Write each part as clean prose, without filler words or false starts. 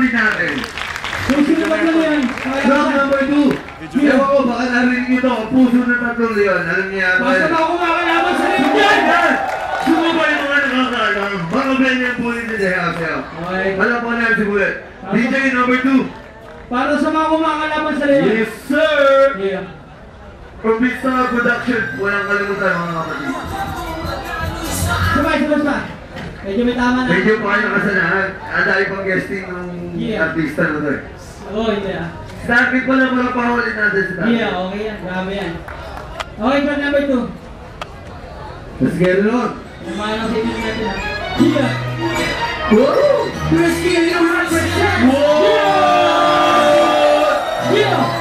kapatid natin. Sino ba yan? Block number 2. Ewan ko, baka narinig nyo ito. Puso ng 3 leon. Alam niya. Basta na ako makakalaban sa leon yan! Sumabay yung mga nakakaalam. Baka ganyan po rin nila sa'yo. Alam po na si Bullet. DJ number 2. Para sa mga kumakalaban sa leon. Yes, sir! Yeah. From Big Star Production. Walang kalimutan mga kapatid. Sabay. Medyo may tama na. Medyo pa kayo nakasanahan. Ang dahil pang guesting ng artista na ito. Oo, hindi ah. Starting ko lang mga pahulit natin sa tayo. Yeah, okay yan. Grabe yan. Okay, track number 2. Let's get it on. Lumayan ang signal natin ha. Yeah! Woo! Let's get it on! Whoa! Yeah!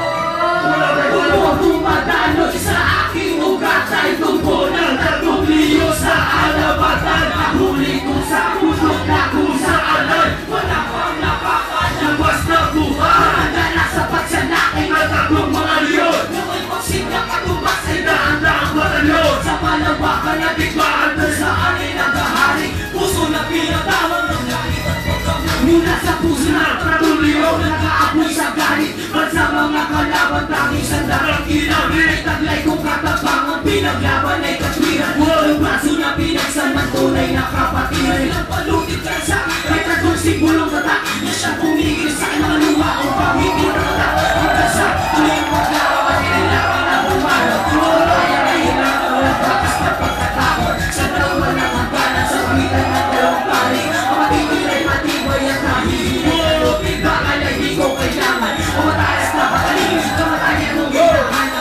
Kung tumatalo sa aking ugat ay tungkol ng 3 leon sa alabatan. Huli ko sa puso na kung saan ay wala pang nakakalawas na buhay. Handa na sa pagsanakay ng 3 mga leon. Naway pagsig na katubas ay daan-daang batalyon. Sa malawakan na bigmaan na saan ay naghahari. Puso na pinatawag ng galit at pagkabuhay. Mula sa puso na 3 leon nakaapoy sa galit. At sa mga kalaban tanging sandarang kinabit. Taglay kong katapangan pinaglaban ay katwiran. Ang braso na pinagsaman tunay na kapatiran. Ilang palutit ka sa may 3 sigulong tatak. Na siya pumigil sa mga luha o pamigil na tatak. Hanggang sa tuloy maglaban kailangan na bumarap. Kaya nahirap na walang bakas na pagkatakot. Sa dalawa na magbalan sa bitan ng 2 pari. Ang matibay ay matibay at nahihilin. Baka na hindi ko kailangan o matalas na patalim. Kamatayan mong hinahanap.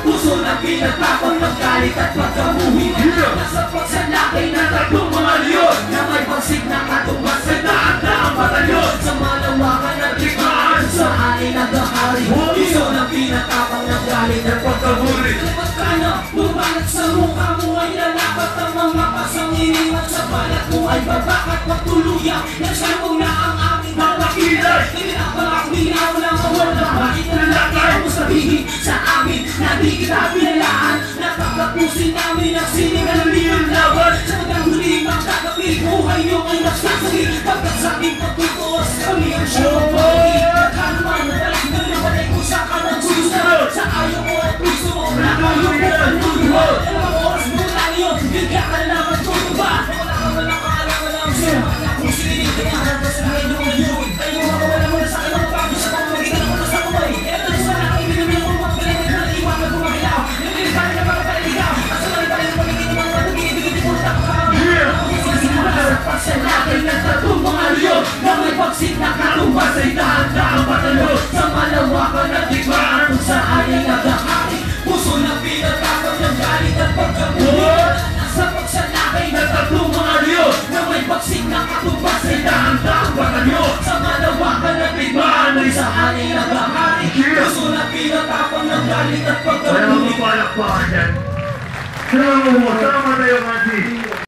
Puso na pinagtapang ng galit at pagkamuhi. Nasa pagsalakay na 3 mga leon. Na may pagsig na katumbas sa daan-daang batalyon. Sa malawakan at bigmaan sa alay naghahari. Puso na pinagtapang ng galit at pagkamuhi. Kapag ka na bumalat sa mukha mo ay lalapat ang mga pasanginin. At sa balat mo ay babakat magtuluyan. Nagsarong na ang aming mga kilay. Tinapalakminaw na mawala. Bakit nalakay mo sabihin sa amin na di kita pinalaan. Nakakapusin namin ang siningan ng liyong laban. Sa magkahuling magkakapit, buhay nyo ay nagsasagin. Pagkat sa aking pagtutuos, kami ang siyong pagiging. Nagkanuman, nagkalas na nabalay kung sa kanang susunod. Sa ayaw mo at puso mo, nakayo mo ang luluhod. Dalawang oras mo lang yun, bigla ka na naman tutuba. Wala ka lang siya. Kung sininig ka niya, nagkas na ngayon yung yun. Tayo makawala mo na sa akin ang pagod sa pamamagitan ng mga sa kumay. Ito na sana ang ibinamil ko magpagaling na iwanan ko magilaw. Yung pala na makapaligaw. At sa mga ng pagiging ng mga nagiging mo sa kakawin. Sa pagsalakay ng 3 mga leon. Na may pagsig na katumbas ay dahan-daang batalyon. Sa malawakan at bigmaan kung saan ay naghahari. Puso na pinatapang ng galit at pagkamulit. Sa pagsalakay ng 3 mga leon. Na may pagsig na katumbas ay dahan-daang batalyon. Sa malawakan at bigmaan ay saan ay naghahari. Puso na pinatapang ng galit at pagkamulit. Wala mo palakpakan dyan. Salamat mo. Salamat tayo, Mansi.